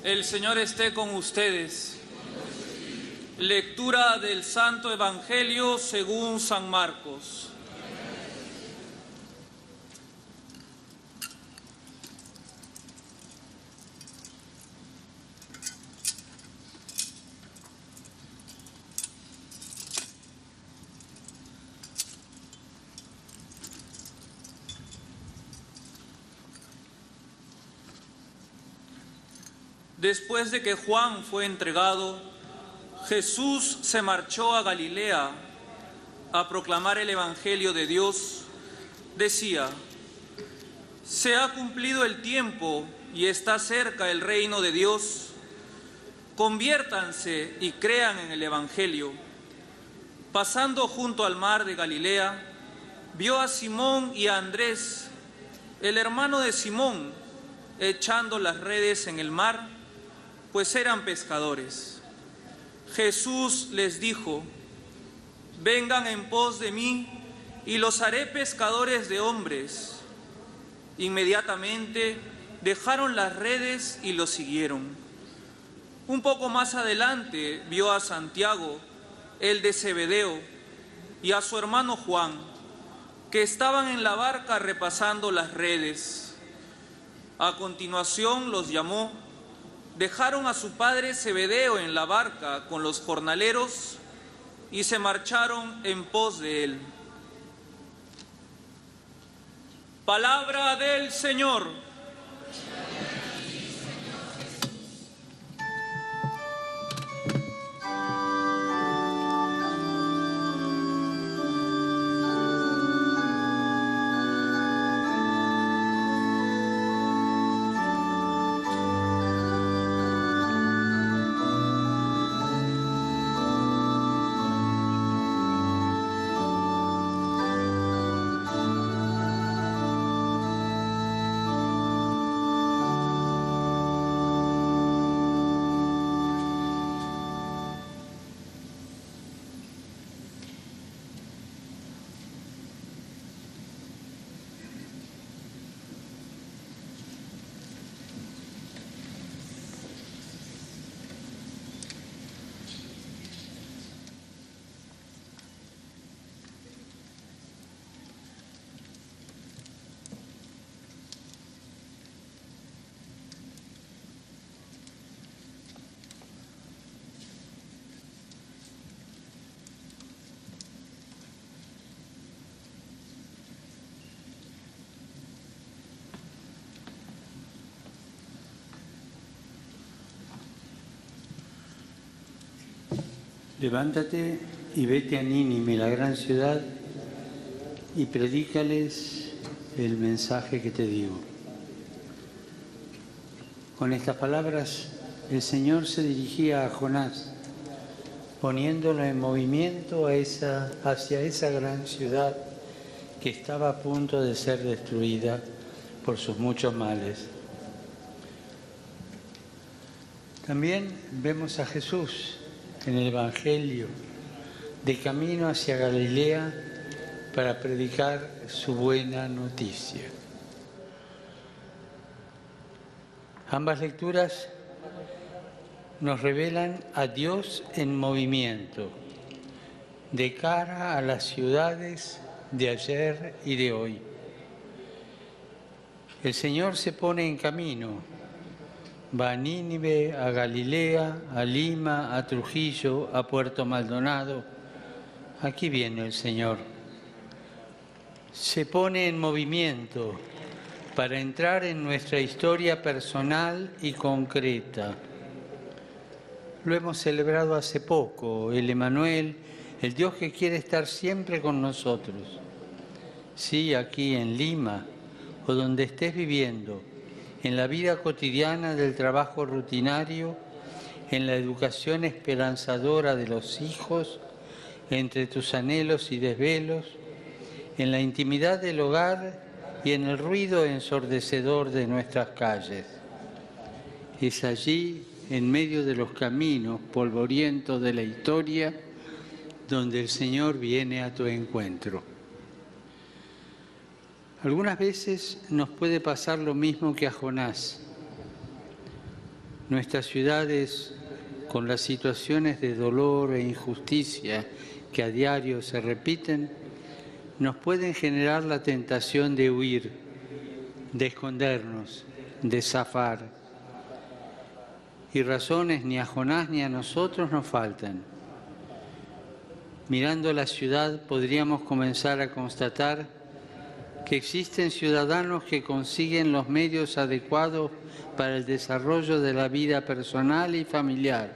El Señor esté con ustedes. Lectura del Santo Evangelio según San Marcos. Después de que Juan fue entregado, Jesús se marchó a Galilea a proclamar el Evangelio de Dios. Decía: se ha cumplido el tiempo y está cerca el reino de Dios. Conviértanse y crean en el Evangelio. Pasando junto al mar de Galilea, vio a Simón y a Andrés, el hermano de Simón, echando las redes en el mar, pues eran pescadores. Jesús les dijo: vengan en pos de mí y los haré pescadores de hombres. Inmediatamente dejaron las redes y los siguieron. Un poco más adelante vio a Santiago, el de Zebedeo, y a su hermano Juan, que estaban en la barca repasando las redes. A continuación los llamó. Dejaron a su padre Zebedeo en la barca con los jornaleros y se marcharon en pos de él. Palabra del Señor. Levántate y vete a Nínive, la gran ciudad, y predícales el mensaje que te digo. Con estas palabras, el Señor se dirigía a Jonás, poniéndolo en movimiento hacia esa gran ciudad que estaba a punto de ser destruida por sus muchos males. También vemos a Jesús en el Evangelio, de camino hacia Galilea para predicar su buena noticia. Ambas lecturas nos revelan a Dios en movimiento, de cara a las ciudades de ayer y de hoy. El Señor se pone en camino. Va a Nínive, a Galilea, a Lima, a Trujillo, a Puerto Maldonado. Aquí viene el Señor. Se pone en movimiento para entrar en nuestra historia personal y concreta. Lo hemos celebrado hace poco, el Emmanuel, el Dios que quiere estar siempre con nosotros. Sí, aquí en Lima o donde estés viviendo, en la vida cotidiana del trabajo rutinario, en la educación esperanzadora de los hijos, entre tus anhelos y desvelos, en la intimidad del hogar y en el ruido ensordecedor de nuestras calles. Es allí, en medio de los caminos polvorientos de la historia, donde el Señor viene a tu encuentro. Algunas veces nos puede pasar lo mismo que a Jonás. Nuestras ciudades, con las situaciones de dolor e injusticia que a diario se repiten, nos pueden generar la tentación de huir, de escondernos, de zafar. Y razones ni a Jonás ni a nosotros nos faltan. Mirando la ciudad podríamos comenzar a constatar que existen ciudadanos que consiguen los medios adecuados para el desarrollo de la vida personal y familiar.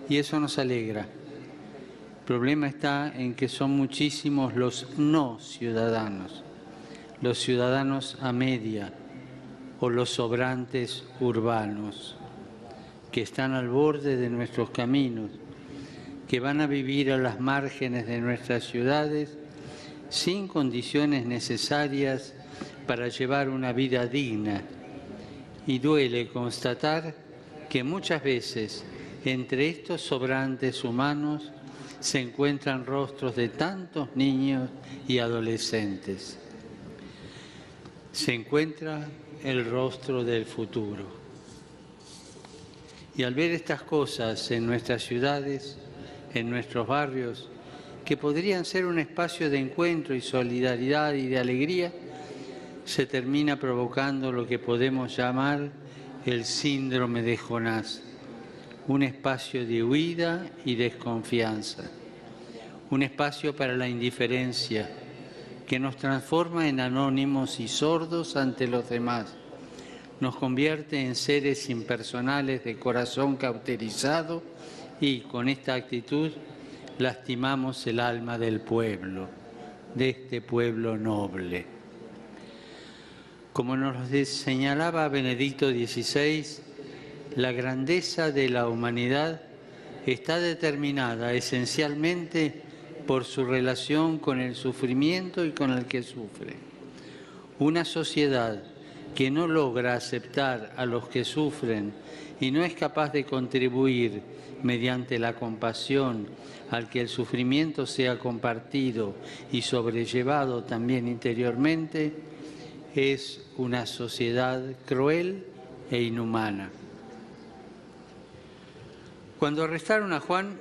Y eso nos alegra. El problema está en que son muchísimos los no ciudadanos, los ciudadanos a media o los sobrantes urbanos, que están al borde de nuestros caminos, que van a vivir a las márgenes de nuestras ciudades sin condiciones necesarias para llevar una vida digna. Y duele constatar que muchas veces entre estos sobrantes humanos se encuentran rostros de tantos niños y adolescentes. Se encuentra el rostro del futuro. Y al ver estas cosas en nuestras ciudades, en nuestros barrios, que podrían ser un espacio de encuentro y solidaridad y de alegría, se termina provocando lo que podemos llamar el síndrome de Jonás, un espacio de huida y desconfianza, un espacio para la indiferencia que nos transforma en anónimos y sordos ante los demás, nos convierte en seres impersonales de corazón cauterizado y con esta actitud lastimamos el alma del pueblo, de este pueblo noble. Como nos señalaba Benedicto XVI, la grandeza de la humanidad está determinada esencialmente por su relación con el sufrimiento y con el que sufre. Una sociedad que no logra aceptar a los que sufren y no es capaz de contribuir mediante la compasión al que el sufrimiento sea compartido y sobrellevado también interiormente, es una sociedad cruel e inhumana. Cuando arrestaron a Juan,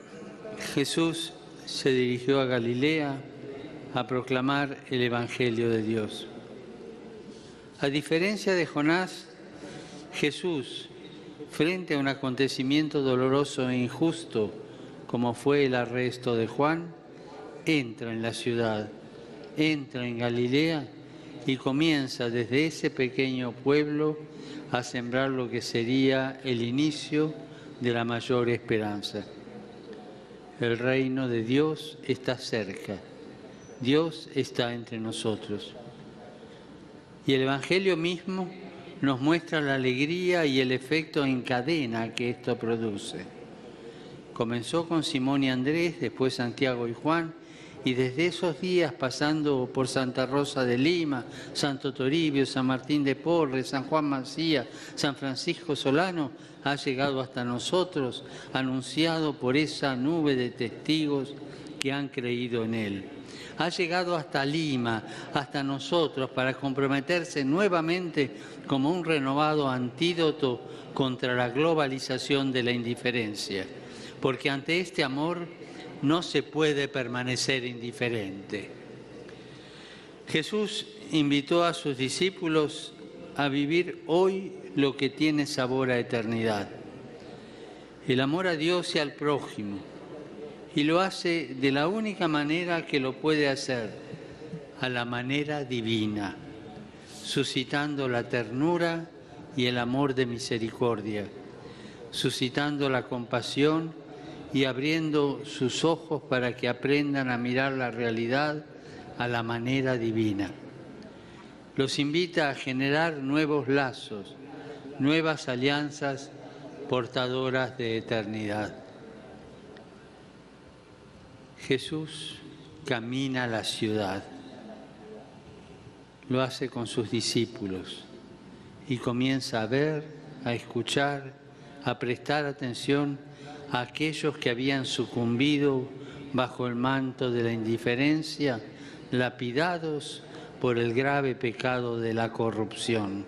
Jesús se dirigió a Galilea a proclamar el Evangelio de Dios. A diferencia de Jonás, Jesús, frente a un acontecimiento doloroso e injusto, como fue el arresto de Juan, entra en la ciudad, entra en Galilea y comienza desde ese pequeño pueblo a sembrar lo que sería el inicio de la mayor esperanza. El reino de Dios está cerca, Dios está entre nosotros. Y el Evangelio mismo nos muestra la alegría y el efecto en cadena que esto produce. Comenzó con Simón y Andrés, después Santiago y Juan, y desde esos días, pasando por Santa Rosa de Lima, Santo Toribio, San Martín de Porres, San Juan Mansilla, San Francisco Solano, ha llegado hasta nosotros, anunciado por esa nube de testigos que han creído en Él. Ha llegado hasta Lima, hasta nosotros, para comprometerse nuevamente como un renovado antídoto contra la globalización de la indiferencia. Porque ante este amor no se puede permanecer indiferente. Jesús invitó a sus discípulos a vivir hoy lo que tiene sabor a eternidad. El amor a Dios y al prójimo. Y lo hace de la única manera que lo puede hacer, a la manera divina, suscitando la ternura y el amor de misericordia, suscitando la compasión y abriendo sus ojos para que aprendan a mirar la realidad a la manera divina. Los invita a generar nuevos lazos, nuevas alianzas portadoras de eternidad. Jesús camina a la ciudad, lo hace con sus discípulos y comienza a ver, a escuchar, a prestar atención a aquellos que habían sucumbido bajo el manto de la indiferencia, lapidados por el grave pecado de la corrupción.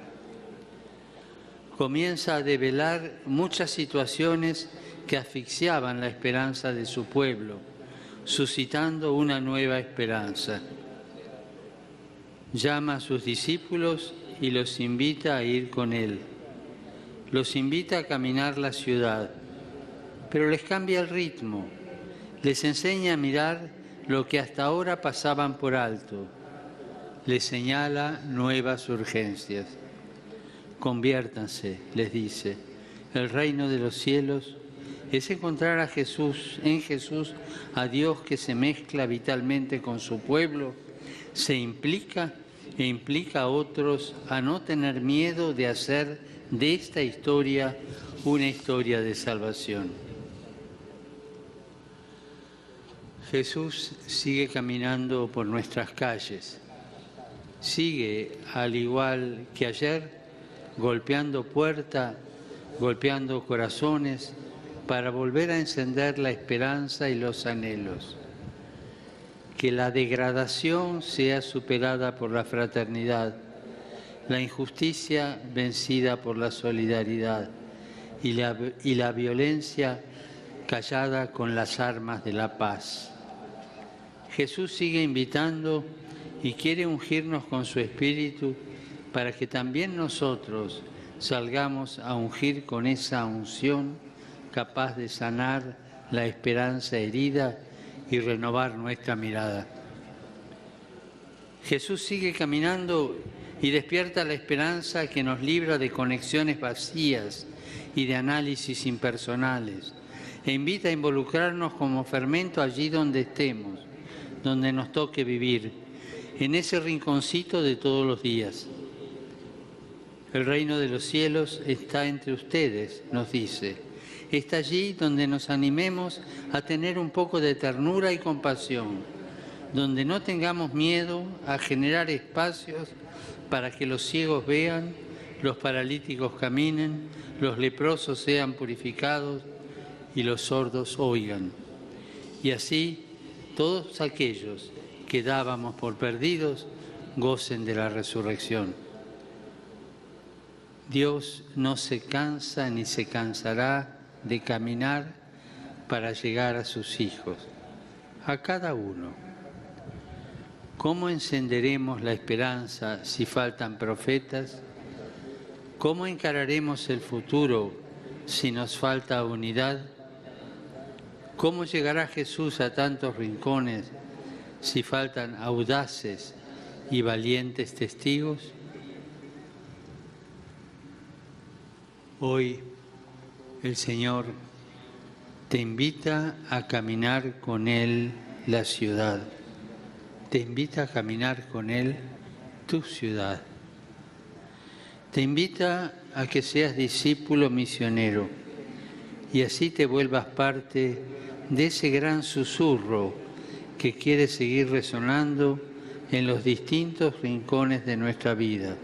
comienza a develar muchas situaciones que asfixiaban la esperanza de su pueblo, suscitando una nueva esperanza. Llama a sus discípulos y los invita a ir con él. Los invita a caminar la ciudad, pero les cambia el ritmo. Les enseña a mirar lo que hasta ahora pasaban por alto. Les señala nuevas urgencias. Conviértanse, les dice. El reino de los cielos es encontrar a Jesús, en Jesús, a Dios que se mezcla vitalmente con su pueblo, se implica e implica a otros a no tener miedo de hacer de esta historia una historia de salvación. Jesús sigue caminando por nuestras calles, sigue, al igual que ayer, golpeando puertas, golpeando corazones, para volver a encender la esperanza y los anhelos. Que la degradación sea superada por la fraternidad, la injusticia vencida por la solidaridad y la violencia callada con las armas de la paz. Jesús sigue invitando y quiere ungirnos con su Espíritu para que también nosotros salgamos a ungir con esa unción capaz de sanar la esperanza herida y renovar nuestra mirada. Jesús sigue caminando y despierta la esperanza que nos libra de conexiones vacías y de análisis impersonales e invita a involucrarnos como fermento allí donde estemos, donde nos toque vivir, en ese rinconcito de todos los días. El reino de los cielos está entre ustedes, nos dice. Está allí donde nos animemos a tener un poco de ternura y compasión, donde no tengamos miedo a generar espacios para que los ciegos vean, los paralíticos caminen, los leprosos sean purificados y los sordos oigan. Y así todos aquellos que dábamos por perdidos gocen de la resurrección. Dios no se cansa ni se cansará de caminar para llegar a sus hijos, a cada uno. ¿Cómo encenderemos la esperanza si faltan profetas? ¿Cómo encararemos el futuro si nos falta unidad? ¿Cómo llegará Jesús a tantos rincones si faltan audaces y valientes testigos? Hoy el Señor te invita a caminar con Él la ciudad. Te invita a caminar con Él tu ciudad. Te invita a que seas discípulo misionero y así te vuelvas parte de ese gran susurro que quiere seguir resonando en los distintos rincones de nuestra vida.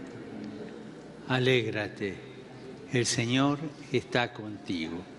Alégrate, el Señor está contigo.